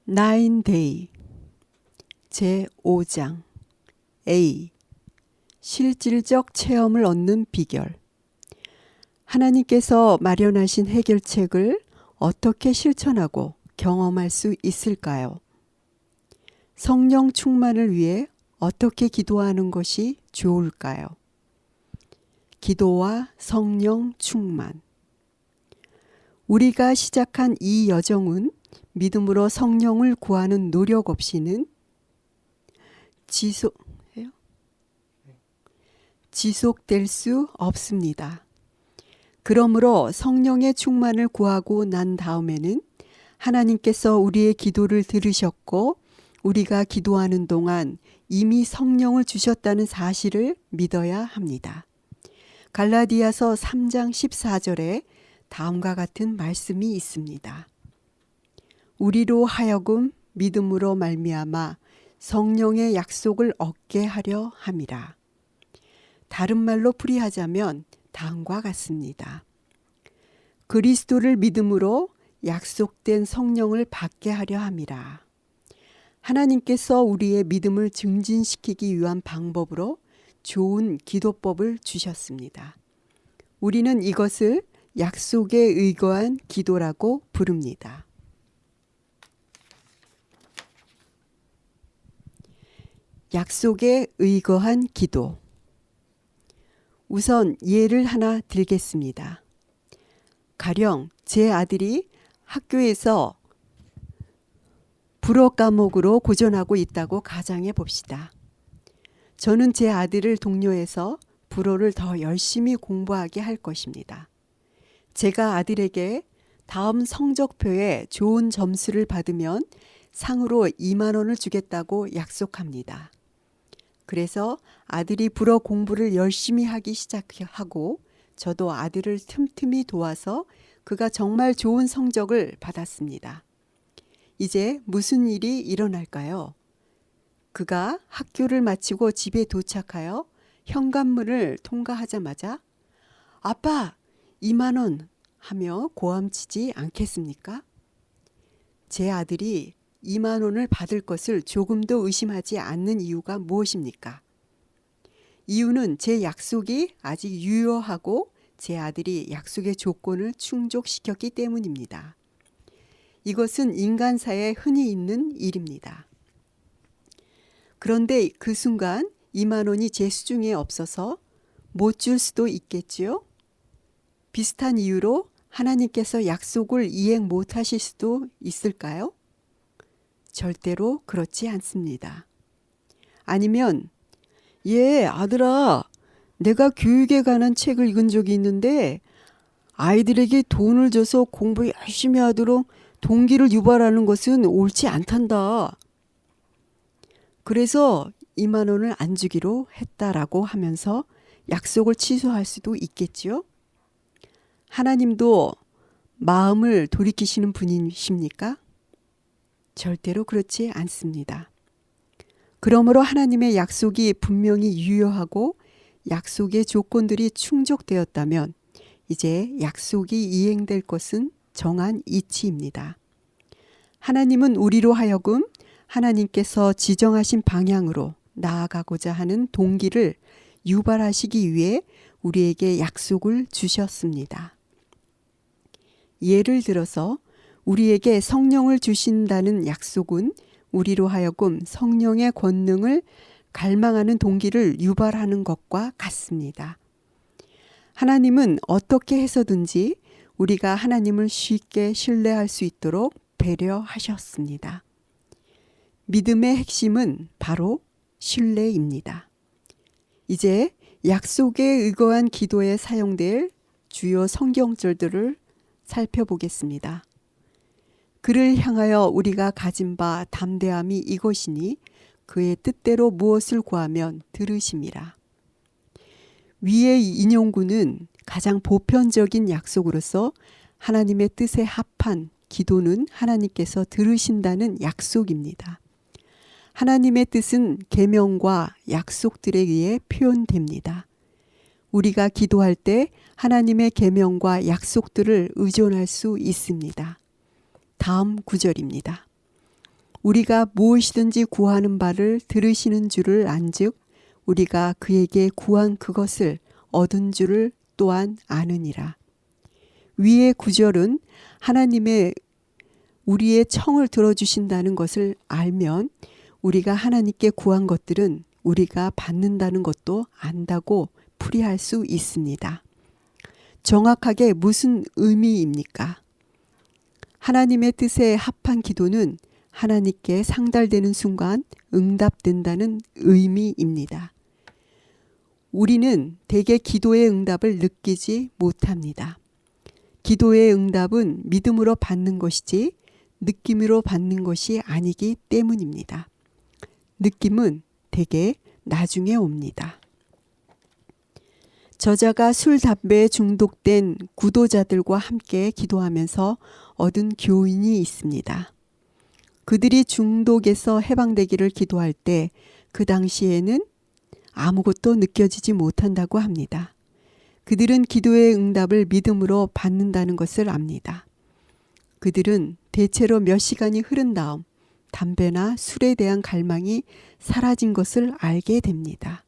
9day 제5장 A. 실질적 체험을 얻는 비결. 하나님께서 마련하신 해결책을 어떻게 실천하고 경험할 수 있을까요? 성령 충만을 위해 어떻게 기도하는 것이 좋을까요? 기도와 성령 충만. 우리가 시작한 이 여정은 믿음으로 성령을 구하는 노력 없이는 지속될 수 없습니다. 그러므로 성령의 충만을 구하고 난 다음에는 하나님께서 우리의 기도를 들으셨고 우리가 기도하는 동안 이미 성령을 주셨다는 사실을 믿어야 합니다. 갈라디아서 3장 14절에 다음과 같은 말씀이 있습니다. 우리로 하여금 믿음으로 말미암아 성령의 약속을 얻게 하려 함이라. 다른 말로 풀이하자면 다음과 같습니다. 그리스도를 믿음으로 약속된 성령을 받게 하려 함이라. 하나님께서 우리의 믿음을 증진시키기 위한 방법으로 좋은 기도법을 주셨습니다. 우리는 이것을 약속에 의거한 기도라고 부릅니다. 약속에 의거한 기도. 우선 예를 하나 들겠습니다. 가령 제 아들이 학교에서 불어 과목으로 고전하고 있다고 가정해 봅시다. 저는 제 아들을 독려해서 불어를 더 열심히 공부하게 할 것입니다. 제가 아들에게 다음 성적표에 좋은 점수를 받으면 상으로 2만 원을 주겠다고 약속합니다. 그래서 아들이 불어 공부를 열심히 하기 시작하고 저도 아들을 틈틈이 도와서 그가 정말 좋은 성적을 받았습니다. 이제 무슨 일이 일어날까요? 그가 학교를 마치고 집에 도착하여 현관문을 통과하자마자 아빠 2만 원 하며 고함치지 않겠습니까? 제 아들이 2만 원을 받을 것을 조금도 의심하지 않는 이유가 무엇입니까? 이유는 제 약속이 아직 유효하고 제 아들이 약속의 조건을 충족시켰기 때문입니다. 이것은 인간사에 흔히 있는 일입니다. 그런데 그 순간 2만 원이 제 수중에 없어서 못 줄 수도 있겠지요? 비슷한 이유로 하나님께서 약속을 이행 못 하실 수도 있을까요? 절대로 그렇지 않습니다. 아니면 아들아, 내가 교육에 관한 책을 읽은 적이 있는데 아이들에게 돈을 줘서 공부 열심히 하도록 동기를 유발하는 것은 옳지 않단다. 그래서 2만 원을 안 주기로 했다라고 하면서 약속을 취소할 수도 있겠지요? 하나님도 마음을 돌이키시는 분이십니까? 절대로 그렇지 않습니다. 그러므로 하나님의 약속이 분명히 유효하고 약속의 조건들이 충족되었다면 이제 약속이 이행될 것은 정한 이치입니다. 하나님은 우리로 하여금 하나님께서 지정하신 방향으로 나아가고자 하는 동기를 유발하시기 위해 우리에게 약속을 주셨습니다. 예를 들어서 우리에게 성령을 주신다는 약속은 우리로 하여금 성령의 권능을 갈망하는 동기를 유발하는 것과 같습니다. 하나님은 어떻게 해서든지 우리가 하나님을 쉽게 신뢰할 수 있도록 배려하셨습니다. 믿음의 핵심은 바로 신뢰입니다. 이제 약속에 의거한 기도에 사용될 주요 성경절들을 살펴보겠습니다. 그를 향하여 우리가 가진 바 담대함이 이것이니 그의 뜻대로 무엇을 구하면 들으심이라. 위의 인용구는 가장 보편적인 약속으로서 하나님의 뜻에 합한 기도는 하나님께서 들으신다는 약속입니다. 하나님의 뜻은 계명과 약속들에 의해 표현됩니다. 우리가 기도할 때 하나님의 계명과 약속들을 의존할 수 있습니다. 다음 구절입니다. 우리가 무엇이든지 구하는 바를 들으시는 줄을 안즉 우리가 그에게 구한 그것을 얻은 줄을 또한 아느니라. 위의 구절은 하나님의 우리의 청을 들어주신다는 것을 알면 우리가 하나님께 구한 것들은 우리가 받는다는 것도 안다고 풀이할 수 있습니다. 정확하게 무슨 의미입니까? 하나님의 뜻에 합한 기도는 하나님께 상달되는 순간 응답된다는 의미입니다. 우리는 대개 기도의 응답을 느끼지 못합니다. 기도의 응답은 믿음으로 받는 것이지 느낌으로 받는 것이 아니기 때문입니다. 느낌은 대개 나중에 옵니다. 저자가 술, 담배에 중독된 구도자들과 함께 기도하면서 얻은 교훈이 있습니다. 그들이 중독에서 해방되기를 기도할 때 그 당시에는 아무것도 느껴지지 못한다고 합니다. 그들은 기도의 응답을 믿음으로 받는다는 것을 압니다. 그들은 대체로 몇 시간이 흐른 다음 담배나 술에 대한 갈망이 사라진 것을 알게 됩니다.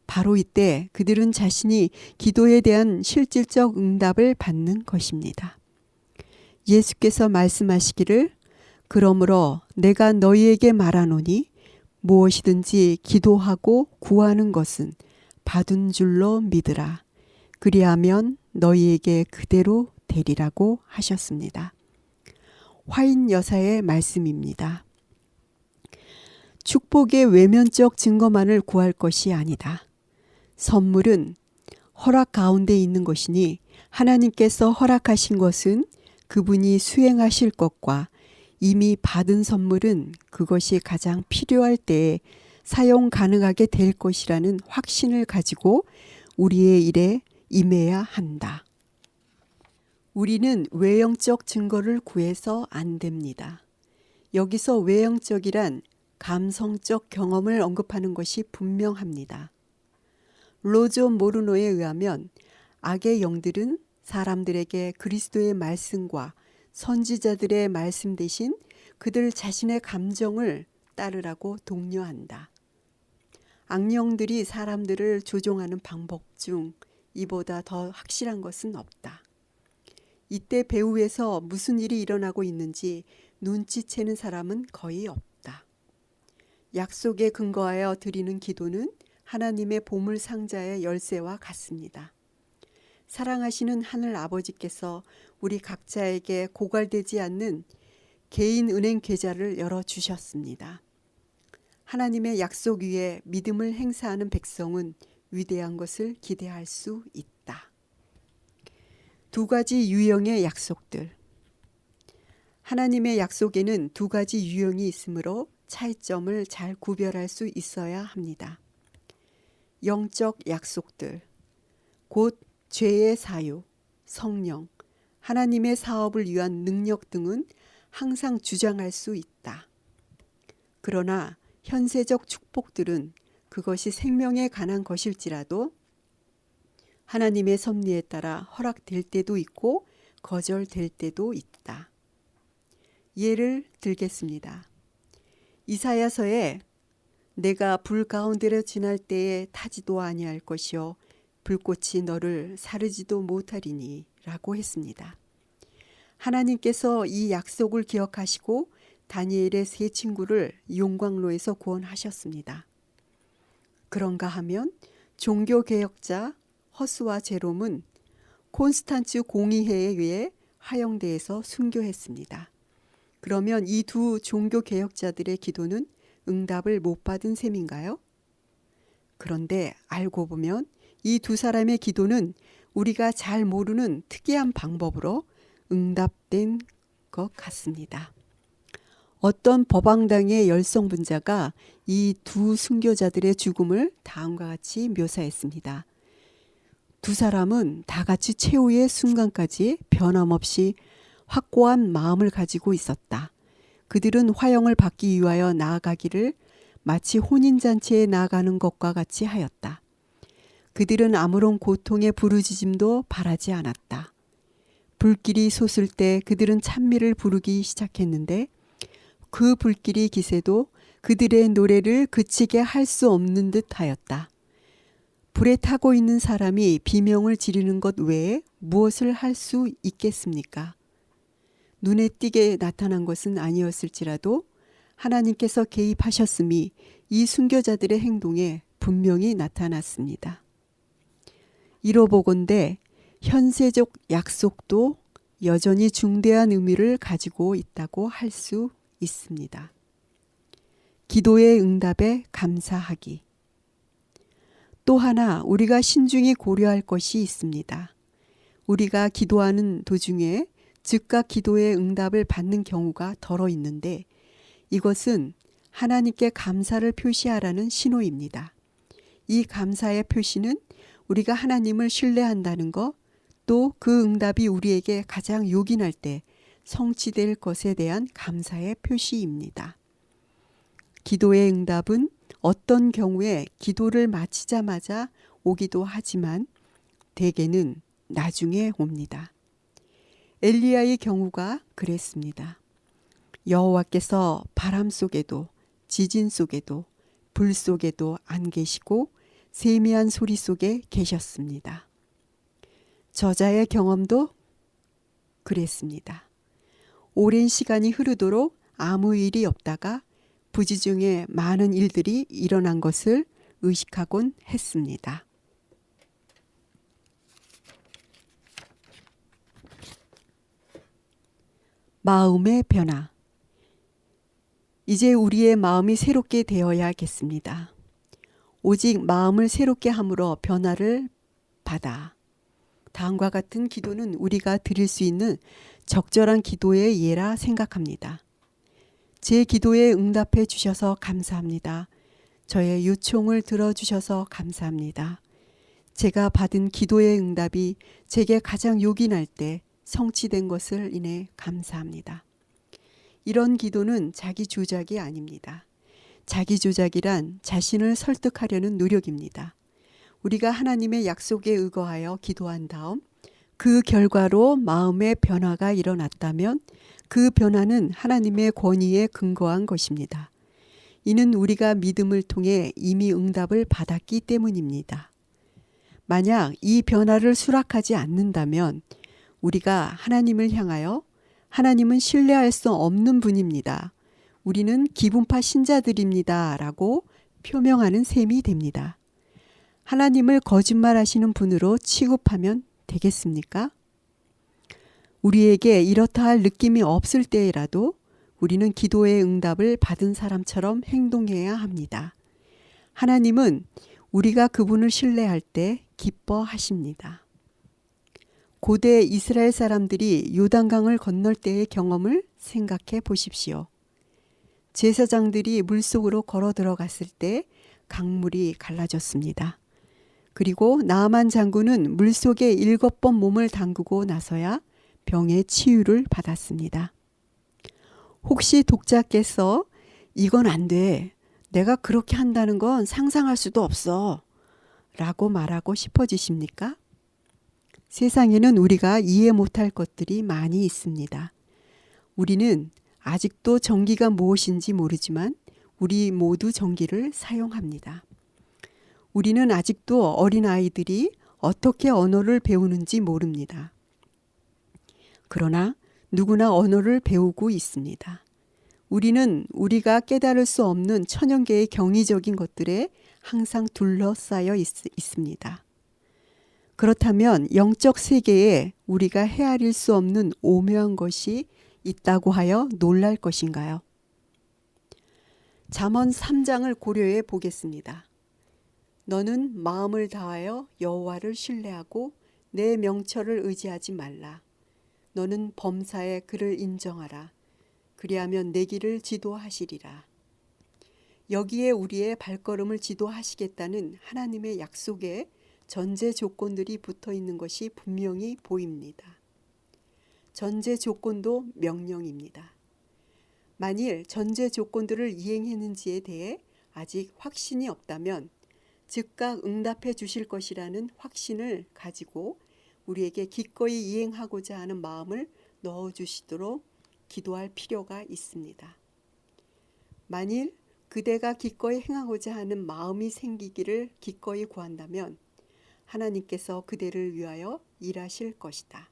바로 이때 그들은 자신이 기도에 대한 실질적 응답을 받는 것입니다. 예수께서 말씀하시기를 그러므로 내가 너희에게 말하노니 무엇이든지 기도하고 구하는 것은 받은 줄로 믿으라. 그리하면 너희에게 그대로 되리라고 하셨습니다. 화인 여사의 말씀입니다. 축복의 외면적 증거만을 구할 것이 아니다. 선물은 허락 가운데 있는 것이니 하나님께서 허락하신 것은 그분이 수행하실 것과 이미 받은 선물은 그것이 가장 필요할 때에 사용 가능하게 될 것이라는 확신을 가지고 우리의 일에 임해야 한다. 우리는 외형적 증거를 구해서 안 됩니다. 여기서 외형적이란 감성적 경험을 언급하는 것이 분명합니다. 로조 모르노에 의하면 악의 영들은 사람들에게 그리스도의 말씀과 선지자들의 말씀 대신 그들 자신의 감정을 따르라고 독려한다. 악령들이 사람들을 조종하는 방법 중 이보다 더 확실한 것은 없다. 이때 배후에서 무슨 일이 일어나고 있는지 눈치채는 사람은 거의 없다. 약속에 근거하여 드리는 기도는 하나님의 보물 상자의 열쇠와 같습니다. 사랑하시는 하늘 아버지께서 우리 각자에게 고갈되지 않는 개인 은행 계좌를 열어주셨습니다. 하나님의 약속 위에 믿음을 행사하는 백성은 위대한 것을 기대할 수 있다. 두 가지 유형의 약속들. 하나님의 약속에는 두 가지 유형이 있으므로 차이점을 잘 구별할 수 있어야 합니다. 영적 약속들, 곧 죄의 사유, 성령, 하나님의 사업을 위한 능력 등은 항상 주장할 수 있다. 그러나 현세적 축복들은 그것이 생명에 관한 것일지라도 하나님의 섭리에 따라 허락될 때도 있고 거절될 때도 있다. 예를 들겠습니다. 이사야서에 내가 불 가운데로 지날 때에 타지도 아니할 것이요 불꽃이 너를 사르지도 못하리니 라고 했습니다. 하나님께서 이 약속을 기억하시고 다니엘의 세 친구를 용광로에서 구원하셨습니다. 그런가 하면 종교개혁자 허스와 제롬은 콘스탄츠 공의회에 의해 하영대에서 순교했습니다. 그러면 이 두 종교개혁자들의 기도는 응답을 못 받은 셈인가요? 그런데 알고 보면 이 두 사람의 기도는 우리가 잘 모르는 특이한 방법으로 응답된 것 같습니다. 어떤 법왕당의 열성분자가 이 두 순교자들의 죽음을 다음과 같이 묘사했습니다. 두 사람은 다 같이 최후의 순간까지 변함없이 확고한 마음을 가지고 있었다. 그들은 화형을 받기 위하여 나아가기를 마치 혼인잔치에 나아가는 것과 같이 하였다. 그들은 아무런 고통의 부르짖음도 바라지 않았다. 불길이 솟을 때 그들은 찬미를 부르기 시작했는데 그 불길이 기세도 그들의 노래를 그치게 할 수 없는 듯 하였다. 불에 타고 있는 사람이 비명을 지르는 것 외에 무엇을 할 수 있겠습니까? 눈에 띄게 나타난 것은 아니었을지라도 하나님께서 개입하셨음이 이 순교자들의 행동에 분명히 나타났습니다. 이로보건대 현세적 약속도 여전히 중대한 의미를 가지고 있다고 할 수 있습니다. 기도의 응답에 감사하기. 또 하나 우리가 신중히 고려할 것이 있습니다. 우리가 기도하는 도중에 즉각 기도의 응답을 받는 경우가 덜어 있는데 이것은 하나님께 감사를 표시하라는 신호입니다. 이 감사의 표시는 우리가 하나님을 신뢰한다는 것, 또 그 응답이 우리에게 가장 요긴할 때 성취될 것에 대한 감사의 표시입니다. 기도의 응답은 어떤 경우에 기도를 마치자마자 오기도 하지만 대개는 나중에 옵니다. 엘리야의 경우가 그랬습니다. 여호와께서 바람 속에도 지진 속에도 불 속에도 안 계시고 세미한 소리 속에 계셨습니다. 저자의 경험도 그랬습니다. 오랜 시간이 흐르도록 아무 일이 없다가 부지중에 많은 일들이 일어난 것을 의식하곤 했습니다. 마음의 변화. 이제 우리의 마음이 새롭게 되어야겠습니다. 오직 마음을 새롭게 함으로 변화를 받아. 다음과 같은 기도는 우리가 드릴 수 있는 적절한 기도의 예라 생각합니다. 제 기도에 응답해 주셔서 감사합니다. 저의 요청을 들어주셔서 감사합니다. 제가 받은 기도의 응답이 제게 가장 요긴할 때 성취된 것을 인해 감사합니다. 이런 기도는 자기 조작이 아닙니다. 자기 조작이란 자신을 설득하려는 노력입니다. 우리가 하나님의 약속에 의거하여 기도한 다음 그 결과로 마음의 변화가 일어났다면 그 변화는 하나님의 권위에 근거한 것입니다. 이는 우리가 믿음을 통해 이미 응답을 받았기 때문입니다. 만약 이 변화를 수락하지 않는다면 우리가 하나님을 향하여 하나님은 신뢰할 수 없는 분입니다. 우리는 기분파 신자들입니다. 라고 표명하는 셈이 됩니다. 하나님을 거짓말하시는 분으로 취급하면 되겠습니까? 우리에게 이렇다 할 느낌이 없을 때라도 우리는 기도의 응답을 받은 사람처럼 행동해야 합니다. 하나님은 우리가 그분을 신뢰할 때 기뻐하십니다. 고대 이스라엘 사람들이 요단강을 건널 때의 경험을 생각해 보십시오. 제사장들이 물속으로 걸어 들어갔을 때 강물이 갈라졌습니다. 그리고 나아만 장군은 물속에 7번 몸을 담그고 나서야 병의 치유를 받았습니다. 혹시 독자께서 이건 안 돼. 내가 그렇게 한다는 건 상상할 수도 없어. 라고 말하고 싶어지십니까? 세상에는 우리가 이해 못할 것들이 많이 있습니다. 우리는 아직도 전기가 무엇인지 모르지만 우리 모두 전기를 사용합니다. 우리는 아직도 어린아이들이 어떻게 언어를 배우는지 모릅니다. 그러나 누구나 언어를 배우고 있습니다. 우리는 우리가 깨달을 수 없는 천연 개의 경이적인 것들에 항상 둘러싸여 있습니다. 그렇다면 영적 세계에 우리가 헤아릴 수 없는 오묘한 것이 있다고 하여 놀랄 것인가요? 잠언 3장을 고려해 보겠습니다. 너는 마음을 다하여 여호와를 신뢰하고 내 명철을 의지하지 말라. 너는 범사에 그를 인정하라. 그리하면 내 길을 지도하시리라. 여기에 우리의 발걸음을 지도하시겠다는 하나님의 약속에 전제 조건들이 붙어 있는 것이 분명히 보입니다. 전제 조건도 명령입니다. 만일 전제 조건들을 이행했는지에 대해 아직 확신이 없다면 즉각 응답해 주실 것이라는 확신을 가지고 우리에게 기꺼이 이행하고자 하는 마음을 넣어주시도록 기도할 필요가 있습니다. 만일 그대가 기꺼이 행하고자 하는 마음이 생기기를 기꺼이 구한다면 하나님께서 그대를 위하여 일하실 것이다.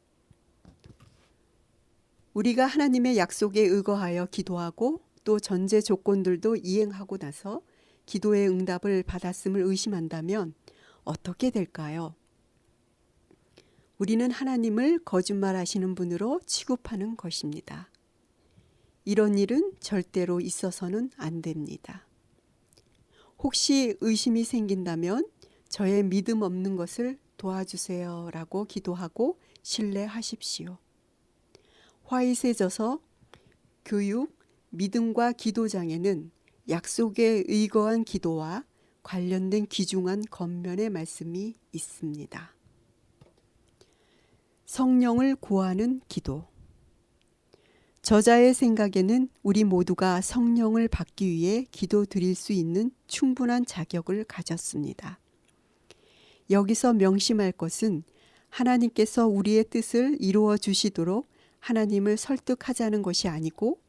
우리가 하나님의 약속에 의거하여 기도하고 또 전제 조건들도 이행하고 나서 기도의 응답을 받았음을 의심한다면 어떻게 될까요? 우리는 하나님을 거짓말하시는 분으로 취급하는 것입니다. 이런 일은 절대로 있어서는 안 됩니다. 혹시 의심이 생긴다면 저의 믿음 없는 것을 도와주세요 라고 기도하고 신뢰하십시오. 화이트에 져서 교육, 믿음과 기도장에는 약속에 의거한 기도와 관련된 귀중한 겉면의 말씀이 있습니다. 성령을 구하는 기도. 저자의 생각에는 우리 모두가 성령을 받기 위해 기도 드릴 수 있는 충분한 자격을 가졌습니다. 여기서 명심할 것은 하나님께서 우리의 뜻을 이루어 주시도록 하나님을 설득하자는 것이 아니고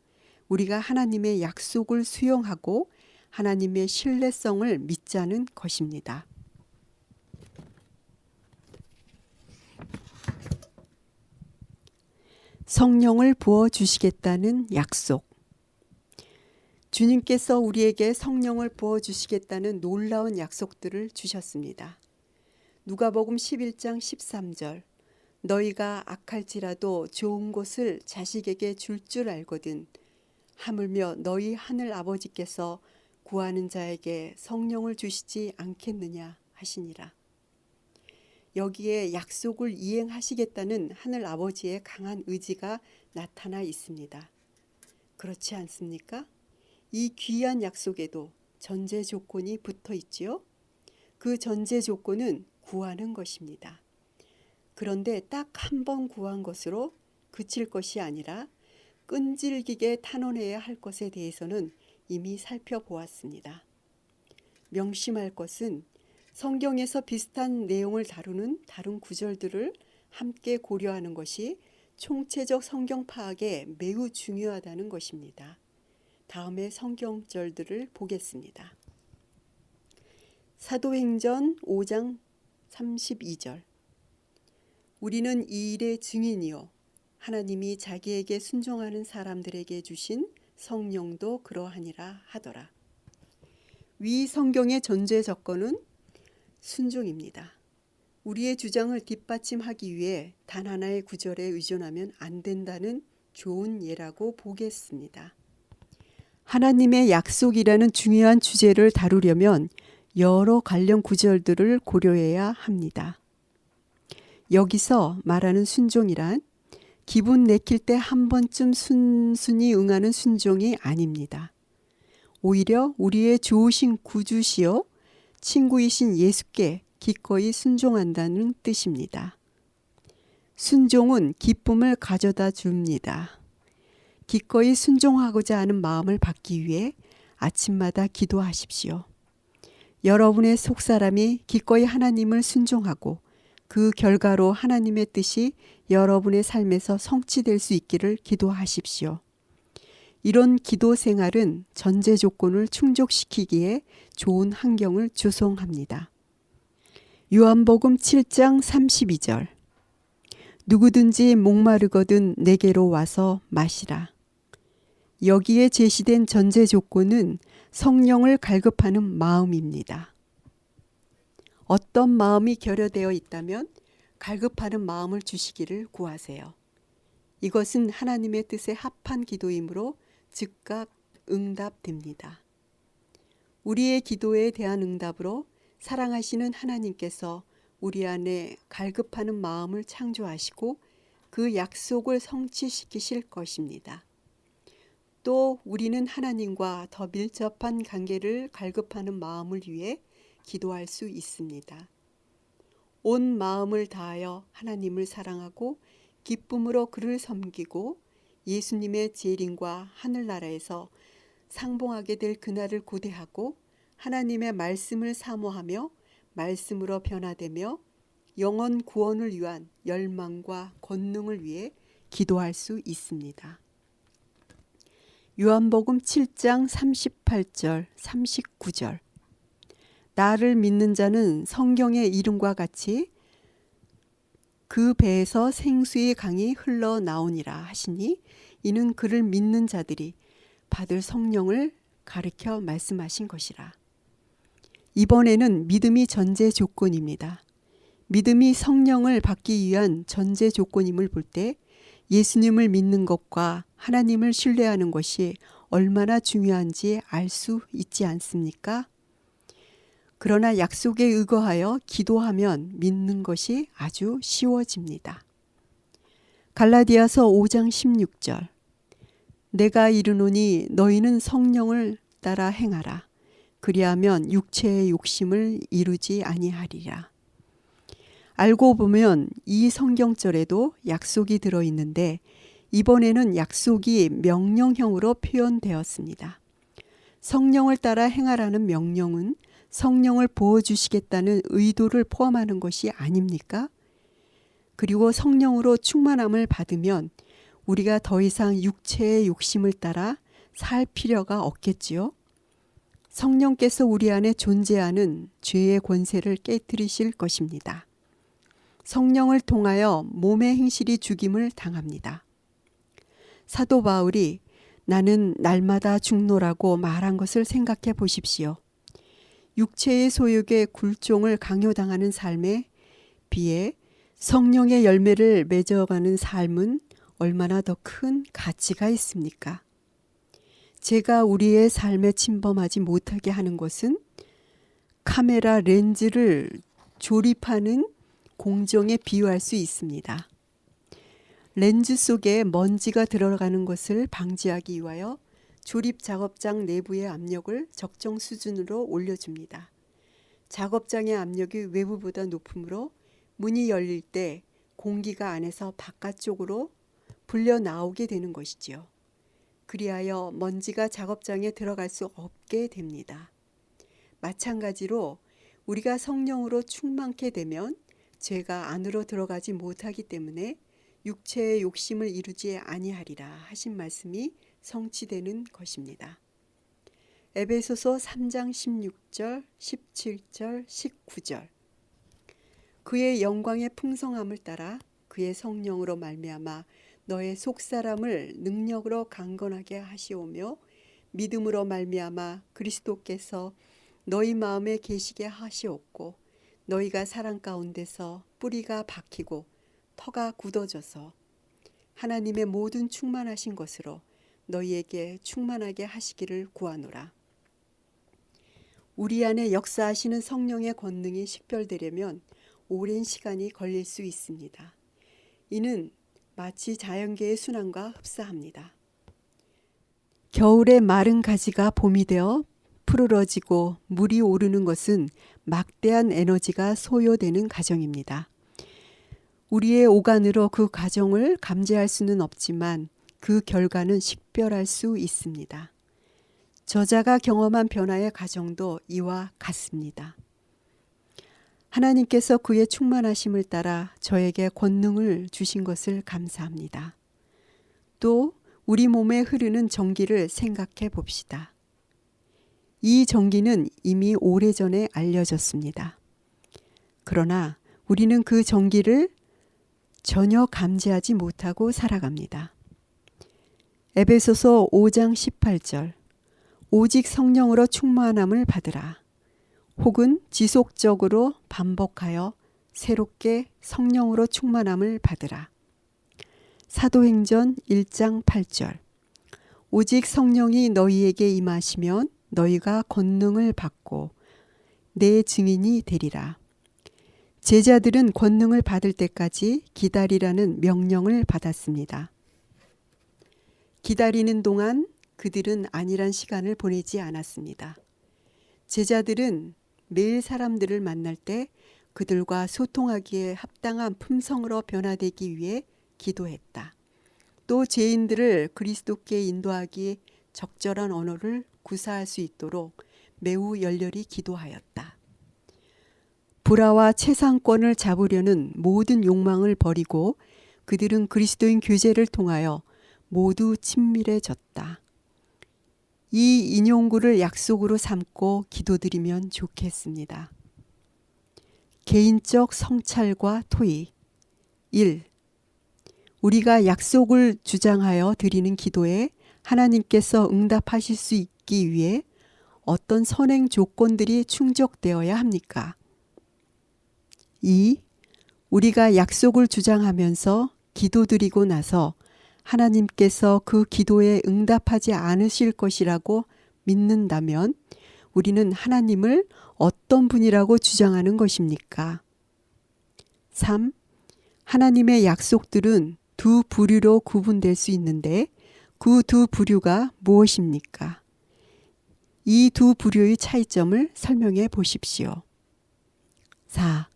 우리가 하나님의 약속을 수용하고 하나님의 신뢰성을 믿자는 것입니다. 성령을 부어 주시겠다는 약속. 주님께서 우리에게 성령을 부어 주시겠다는 놀라운 약속들을 주셨습니다. 누가복음 11장 13절. 너희가 악할지라도 좋은 것을 자식에게 줄 줄 알거든 하물며 너희 하늘 아버지께서 구하는 자에게 성령을 주시지 않겠느냐 하시니라. 여기에 약속을 이행하시겠다는 하늘 아버지의 강한 의지가 나타나 있습니다. 그렇지 않습니까? 이 귀한 약속에도 전제 조건이 붙어 있지요. 그 전제 조건은 구하는 것입니다. 그런데 딱 한 번 구한 것으로 그칠 것이 아니라 끈질기게 탄원해야 할 것에 대해서는 이미 살펴보았습니다. 명심할 것은 성경에서 비슷한 내용을 다루는 다른 구절들을 함께 고려하는 것이 총체적 성경 파악에 매우 중요하다는 것입니다. 다음에 성경절들을 보겠습니다. 사도행전 5장 32절. 우리는 이 일의 증인이요 하나님이 자기에게 순종하는 사람들에게 주신 성령도 그러하니라 하더라. 위 성경의 전제 조건은 순종입니다. 우리의 주장을 뒷받침하기 위해 단 하나의 구절에 의존하면 안 된다는 좋은 예라고 보겠습니다. 하나님의 약속이라는 중요한 주제를 다루려면 여러 관련 구절들을 고려해야 합니다. 여기서 말하는 순종이란 기분 내킬 때 한 번쯤 순순히 응하는 순종이 아닙니다. 오히려 우리의 좋으신 구주시요 친구이신 예수께 기꺼이 순종한다는 뜻입니다. 순종은 기쁨을 가져다 줍니다. 기꺼이 순종하고자 하는 마음을 받기 위해 아침마다 기도하십시오. 여러분의 속사람이 기꺼이 하나님을 순종하고 그 결과로 하나님의 뜻이 여러분의 삶에서 성취될 수 있기를 기도하십시오. 이런 기도 생활은 전제 조건을 충족시키기에 좋은 환경을 조성합니다. 요한복음 7장 32절. 누구든지 목마르거든 내게로 와서 마시라. 여기에 제시된 전제 조건은 성령을 갈급하는 마음입니다. 어떤 마음이 결여되어 있다면 갈급하는 마음을 주시기를 구하세요. 이것은 하나님의 뜻에 합한 기도이므로 즉각 응답됩니다. 우리의 기도에 대한 응답으로 사랑하시는 하나님께서 우리 안에 갈급하는 마음을 창조하시고 그 약속을 성취시키실 것입니다. 또 우리는 하나님과 더 밀접한 관계를 갈급하는 마음을 위해 기도할 수 있습니다. 온 마음을 다하여 하나님을 사랑하고 기쁨으로 그를 섬기고 예수님의 재림과 하늘나라에서 상봉하게 될 그날을 고대하고 하나님의 말씀을 사모하며 말씀으로 변화되며 영혼 구원을 위한 열망과 권능을 위해 기도할 수 있습니다. 요한복음 7장 38절, 39절. 나를 믿는 자는 성경의 이름과 같이 그 배에서 생수의 강이 흘러나오니라 하시니 이는 그를 믿는 자들이 받을 성령을 가리켜 말씀하신 것이라. 이번에는 믿음이 전제 조건입니다. 믿음이 성령을 받기 위한 전제 조건임을 볼 때 예수님을 믿는 것과 하나님을 신뢰하는 것이 얼마나 중요한지 알 수 있지 않습니까? 그러나 약속에 의거하여 기도하면 믿는 것이 아주 쉬워집니다. 갈라디아서 5장 16절. 내가 이르노니 너희는 성령을 따라 행하라. 그리하면 육체의 욕심을 이루지 아니하리라. 알고 보면 이 성경절에도 약속이 들어있는데 이번에는 약속이 명령형으로 표현되었습니다. 성령을 따라 행하라는 명령은 성령을 부어주시겠다는 의도를 포함하는 것이 아닙니까? 그리고 성령으로 충만함을 받으면 우리가 더 이상 육체의 욕심을 따라 살 필요가 없겠지요. 성령께서 우리 안에 존재하는 죄의 권세를 깨뜨리실 것입니다. 성령을 통하여 몸의 행실이 죽임을 당합니다. 사도 바울이 나는 날마다 죽노라고 말한 것을 생각해 보십시오. 육체의 소욕에 굴종을 강요당하는 삶에 비해 성령의 열매를 맺어가는 삶은 얼마나 더 큰 가치가 있습니까? 제가 우리의 삶에 침범하지 못하게 하는 것은 카메라 렌즈를 조립하는 공정에 비유할 수 있습니다. 렌즈 속에 먼지가 들어가는 것을 방지하기 위하여 조립 작업장 내부의 압력을 적정 수준으로 올려줍니다. 작업장의 압력이 외부보다 높으므로 문이 열릴 때 공기가 안에서 바깥쪽으로 불려 나오게 되는 것이지요. 그리하여 먼지가 작업장에 들어갈 수 없게 됩니다. 마찬가지로 우리가 성령으로 충만케 되면 죄가 안으로 들어가지 못하기 때문에 육체의 욕심을 이루지 아니하리라 하신 말씀이 성취되는 것입니다. 에베소서 3장 16절, 17절, 19절. 그의 영광의 풍성함을 따라 그의 성령으로 말미암아 너의 속사람을 능력으로 강건하게 하시오며 믿음으로 말미암아 그리스도께서 너희 마음에 계시게 하시옵고 너희가 사랑 가운데서 뿌리가 박히고 터가 굳어져서 하나님의 모든 충만하신 것으로 너희에게 충만하게 하시기를 구하노라. 우리 안에 역사하시는 성령의 권능이 식별되려면 오랜 시간이 걸릴 수 있습니다. 이는 마치 자연계의 순환과 흡사합니다. 겨울에 마른 가지가 봄이 되어 푸르러지고 물이 오르는 것은 막대한 에너지가 소요되는 과정입니다. 우리의 오간으로 그 과정을 감지할 수는 없지만 그 결과는 식별할 수 있습니다. 저자가 경험한 변화의 과정도 이와 같습니다. 하나님께서 그의 충만하심을 따라 저에게 권능을 주신 것을 감사합니다. 또 우리 몸에 흐르는 전기를 생각해 봅시다. 이 전기는 이미 오래전에 알려졌습니다. 그러나 우리는 그 전기를 전혀 감지하지 못하고 살아갑니다. 에베소서 5장 18절. 오직 성령으로 충만함을 받으라. 혹은 지속적으로 반복하여 새롭게 성령으로 충만함을 받으라. 사도행전 1장 8절. 오직 성령이 너희에게 임하시면 너희가 권능을 받고 내 증인이 되리라. 제자들은 권능을 받을 때까지 기다리라는 명령을 받았습니다. 기다리는 동안 그들은 안일한 시간을 보내지 않았습니다. 제자들은 매일 사람들을 만날 때 그들과 소통하기에 합당한 품성으로 변화되기 위해 기도했다. 또 죄인들을 그리스도께 인도하기에 적절한 언어를 구사할 수 있도록 매우 열렬히 기도하였다. 불화와 채상권을 잡으려는 모든 욕망을 버리고 그들은 그리스도인 교제를 통하여 모두 친밀해졌다. 이 인용구를 약속으로 삼고 기도드리면 좋겠습니다. 개인적 성찰과 토의. 1. 우리가 약속을 주장하여 드리는 기도에 하나님께서 응답하실 수 있기 위해 어떤 선행 조건들이 충족되어야 합니까? 2. 우리가 약속을 주장하면서 기도드리고 나서 하나님께서 그 기도에 응답하지 않으실 것이라고 믿는다면 우리는 하나님을 어떤 분이라고 주장하는 것입니까? 3. 하나님의 약속들은 두 부류로 구분될 수 있는데 그 두 부류가 무엇입니까? 이 두 부류의 차이점을 설명해 보십시오. 4.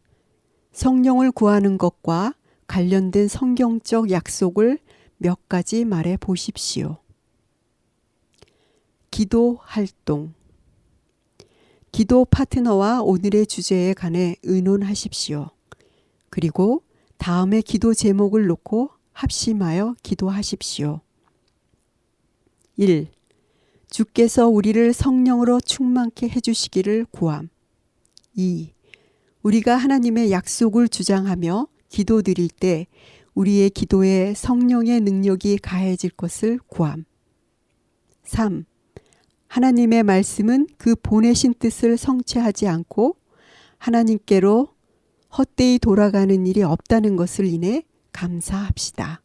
성령을 구하는 것과 관련된 성경적 약속을 몇 가지 말해 보십시오. 기도 활동. 기도 파트너와 오늘의 주제에 관해 의논하십시오. 그리고 다음의 기도 제목을 놓고 합심하여 기도하십시오. 1. 주께서 우리를 성령으로 충만케 해주시기를 구함. 2. 우리가 하나님의 약속을 주장하며 기도드릴 때 우리의 기도에 성령의 능력이 가해질 것을 구함. 3. 하나님의 말씀은 그 보내신 뜻을 성취하지 않고 하나님께로 헛되이 돌아가는 일이 없다는 것을 인해 감사합시다.